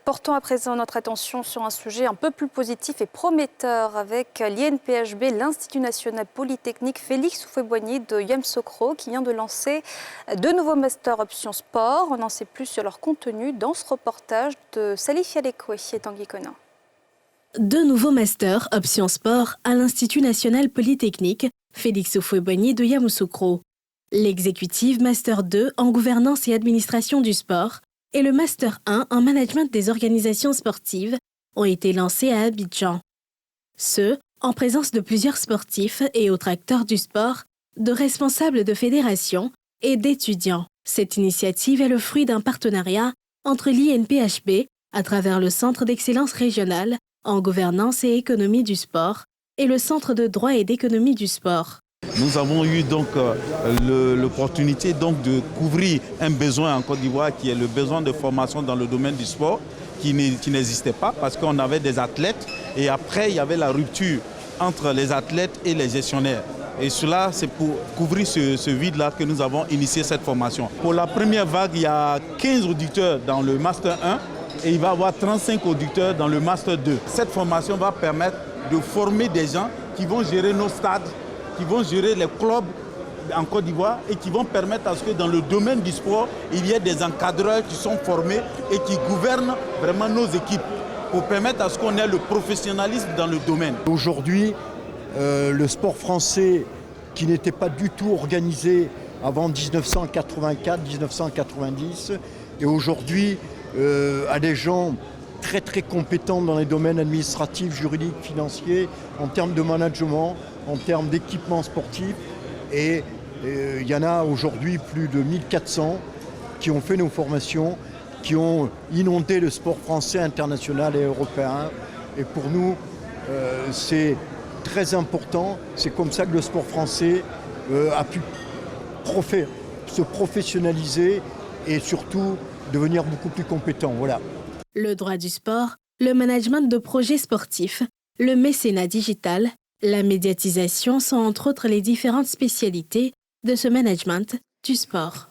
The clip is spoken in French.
Portons à présent notre attention sur un sujet un peu plus positif et prometteur avec l'INPHB, l'Institut national polytechnique Félix Houphouët-Boigny de Yamoussoukro qui vient de lancer de nouveaux masters option sport. On en sait plus sur leur contenu dans ce reportage de Salif Yalekoué et Tanguy Conin. Deux nouveaux masters option sport à l'Institut national polytechnique Félix Houphouët-Boigny de Yamoussoukro. L'exécutive Master 2 en gouvernance et administration du sport et le Master 1 en management des organisations sportives ont été lancés à Abidjan. Ce, en présence de plusieurs sportifs et autres acteurs du sport, de responsables de fédérations et d'étudiants. Cette initiative est le fruit d'un partenariat entre l'INPHB, à travers le Centre d'excellence régional en gouvernance et économie du sport, et le Centre de droit et d'économie du sport. Nous avons eu donc l'opportunité de couvrir un besoin en Côte d'Ivoire qui est le besoin de formation dans le domaine du sport qui n'existait pas parce qu'on avait des athlètes et après il y avait la rupture entre les athlètes et les gestionnaires. Et cela, c'est pour couvrir ce vide-là que nous avons initié cette formation. Pour la première vague, il y a 15 auditeurs dans le Master 1 et il va y avoir 35 auditeurs dans le Master 2. Cette formation va permettre de former des gens qui vont gérer nos stades, qui vont gérer les clubs en Côte d'Ivoire et qui vont permettre à ce que dans le domaine du sport, il y ait des encadreurs qui sont formés et qui gouvernent vraiment nos équipes pour permettre à ce qu'on ait le professionnalisme dans le domaine. Aujourd'hui, le sport français qui n'était pas du tout organisé avant 1984-1990 et aujourd'hui a des gens très compétents dans les domaines administratifs, juridiques, financiers, en termes de management, en termes d'équipement sportif. Et il y en a aujourd'hui plus de 1400 qui ont fait nos formations, qui ont inondé le sport français, international et européen. Et pour nous, c'est très important. C'est comme ça que le sport français a pu se professionnaliser et surtout devenir beaucoup plus compétent. Voilà. Le droit du sport, le management de projets sportifs, le mécénat digital, la médiatisation sont entre autres les différentes spécialités de ce management du sport.